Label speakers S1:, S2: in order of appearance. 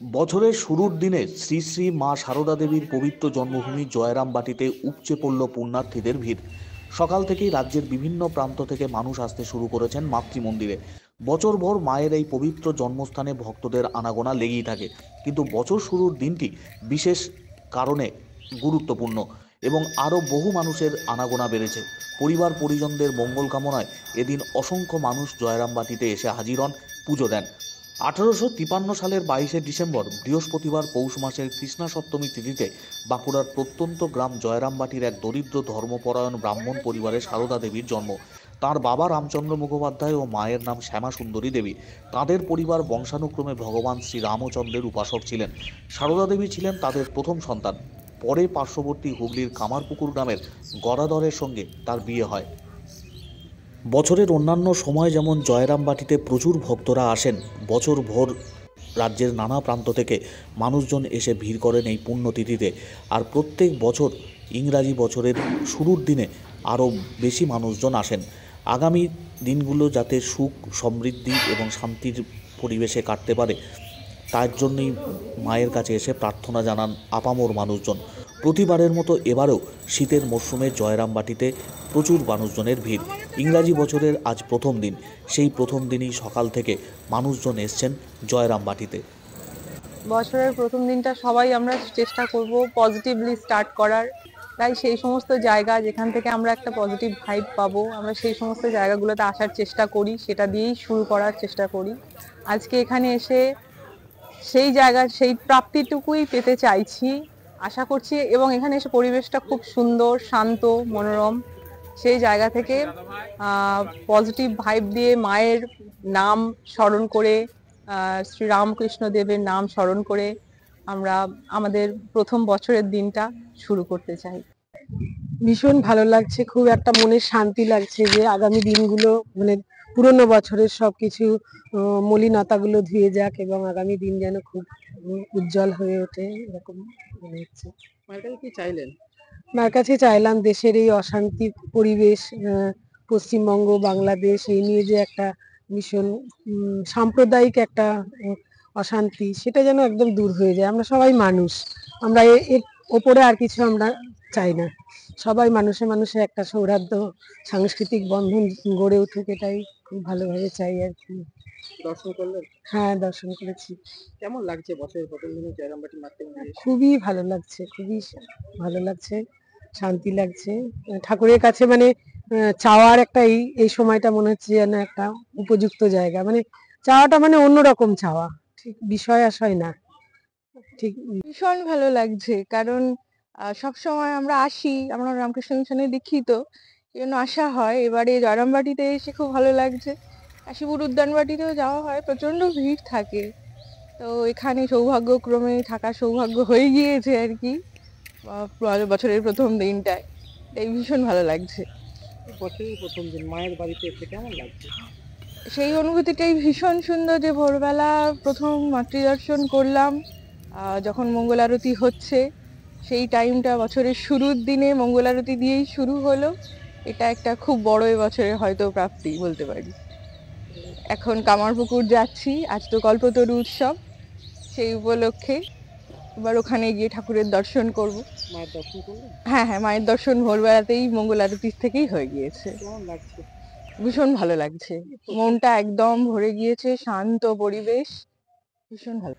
S1: বছরের শুরুর দিনে শ্রী শ্রী মা সারদা দেবীর পবিত্র জন্মভূমি জয়রামবাটিতে উপচে পড়ল পুণ্যার্থীদের ভিড়। সকাল থেকেই রাজ্যের বিভিন্ন প্রান্ত থেকে মানুষ আসতে শুরু করেছেন মাতৃমন্দিরে। বছরভর মায়ের এই পবিত্র জন্মস্থানে ভক্তদের আনাগোনা লেগেই থাকে, কিন্তু বছর শুরুর দিনটি বিশেষ কারণে গুরুত্বপূর্ণ এবং আরও বহু মানুষের আনাগোনা বেড়েছে। পরিবার পরিজনদের মঙ্গল কামনায় এদিন অসংখ্য মানুষ জয়রামবাটিতে এসে হাজির হন, পুজো দেন। 1853 সালের 22শে ডিসেম্বর বৃহস্পতিবার পৌষ মাসের কৃষ্ণা সপ্তমী তিথিতে বাঁকুড়ার প্রত্যন্ত গ্রাম জয়রামবাটির এক দরিদ্র ধর্মপরায়ণ ব্রাহ্মণ পরিবারে সারদা দেবীর জন্ম। তার বাবা রামচন্দ্র মুখোপাধ্যায় ও মায়ের নাম শ্যামা সুন্দরী দেবী। তাদের পরিবার বংশানুক্রমে ভগবান শ্রী রামচন্দ্রের উপাসক ছিলেন। সারদা দেবী ছিলেন তাদের প্রথম সন্তান। পরে পার্শ্ববর্তী হুগলির কামারপুকুর গ্রামের গদাধরের সঙ্গে তার বিয়ে হয়। বছরের অন্যান্য সময় যেমন জয়রামবাটিতে প্রচুর ভক্তরা আসেন, বছরভর রাজ্যের নানা প্রান্ত থেকে মানুষজন এসে ভিড় করেন এই পুণ্যতিথিতে। আর প্রত্যেক বছর ইংরাজি বছরের শুরুর দিনে আরও বেশি মানুষজন আসেন। আগামী দিনগুলো যাতে সুখ, সমৃদ্ধি এবং শান্তির পরিবেশে কাটতে পারে, তার জন্যই মায়ের কাছে এসে প্রার্থনা জানান আপামর মানুষজন। প্রতিবারের মতো এবারেও শীতের মরশুমে জয়রামবাটিতে প্রচুর মানুষজনের ভিড়। ইংরাজি বছরের আজ প্রথম দিন, সেই প্রথম দিনই সকাল থেকে মানুষজন এসছেন জয়রামবাটিতে।
S2: বছরের প্রথম দিনটা সবাই আমরা চেষ্টা করব পজিটিভলি স্টার্ট করার, তাই সেই সমস্ত জায়গা যেখান থেকে আমরা একটা পজিটিভ ভাইব পাবো, আমরা সেই সমস্ত জায়গাগুলোতে আসার চেষ্টা করি, সেটা দিয়েই শুরু করার চেষ্টা করি। আজকে এখানে এসে সেই জায়গার সেই প্রাপ্তিটুকুই পেতে চাইছি, আশা করছি। এবং এখানে এসে পরিবেশটা খুব সুন্দর, শান্ত, মনোরম। সেই জায়গা থেকে পজিটিভ ভাইব দিয়ে মায়ের নাম স্মরণ করে, শ্রী রামকৃষ্ণ দেবের নাম স্মরণ করে আমরা আমাদের প্রথম বছরের দিনটা শুরু করতে চাই।
S3: ভীষণ ভালো লাগছে, খুব একটা মনে শান্তি লাগছে যে আগামী দিনগুলো মানে পুরনো বছরের সবকিছু মলিনতাগুলো ধুয়ে যাক এবং আগামী দিন যেন খুব উজ্জ্বল হয়ে ওঠে, এরকম মনে হচ্ছে।
S4: মায়ের কাছে কি চাইলেন?
S3: মার কাছে চাইলাম দেশের এই অশান্তি পরিবেশ, পশ্চিমবঙ্গ, বাংলাদেশ, এই নিয়ে যে একটা ভীষণ সাম্প্রদায়িক একটা অশান্তি, সেটা যেন একদম দূর হয়ে যায়। আমরা সবাই মানুষ, আমরা এর ওপরে আর কিছু আমরা চাই না। সবাই মানুষে মানুষে একটা সৌহার্দ্য, সাংস্কৃতিক বন্ধন গড়ে উঠুক, এটাই খুব ভালোভাবে চাই আর কি।
S4: দর্শন করলেন?
S3: হ্যাঁ, দর্শন করেছি।
S4: কেমন লাগছে বছরের প্রথম দিনে জয়রামবাটি মাতৃমন্দিরে?
S3: খুবই ভালো লাগছে, খুবই ভালো লাগছে, শান্তি লাগছে। ঠাকুরের কাছে মানে চাওয়ার একটা এই সময়টা মনে হচ্ছে যেন একটা উপযুক্ত জায়গা, মানে চাওয়াটা মানে অন্যরকম চাওয়া, ঠিক বিষয় আশয় না। ঠিক
S2: ভীষণ ভালো লাগছে, কারণ সব সময় আমরা আসি, আমরা রামকৃষ্ণ মিশনে দীক্ষিত, এই জন্য আসা হয়। এবারে জয়রামবাটিতে এসে খুব ভালো লাগছে। কাশীপুর উদ্যানবাটিতেও যাওয়া হয়, প্রচন্ড ভিড় থাকে, তো এখানে সৌভাগ্যক্রমে থাকার সৌভাগ্য হয়ে গিয়েছে আর কি বছরের প্রথম দিনটায়। তাই ভীষণ ভালো লাগছে।
S4: বছরের প্রথম দিন মায়ের বাড়িতে এসে কেমন লাগছে?
S2: সেই অনুভূতিটাই ভীষণ সুন্দর যে ভোরবেলা প্রথম মাতৃদর্শন করলাম, যখন মঙ্গল আরতি হচ্ছে, সেই টাইমটা বছরের শুরুর দিনে মঙ্গল আরতি দিয়েই শুরু হলো। এটা একটা খুব বড় এবছরের হয়তো প্রাপ্তি বলতে পারি। এখন কামারপুকুর যাচ্ছি, আজ তো কল্পতরু উৎসব, সেই উপলক্ষে এবার ওখানে গিয়ে ঠাকুরের দর্শন করব।
S4: মায়ের দর্শন করলেন?
S2: হ্যাঁ হ্যাঁ, মায়ের দর্শন ভোরবেলাতেই মঙ্গল আরতির থেকেই হয়ে গিয়েছে।
S4: কেমন লাগছে?
S2: ভীষণ ভালো লাগছে, মনটা একদম ভরে গিয়েছে, শান্ত পরিবেশ, ভীষণ ভালো।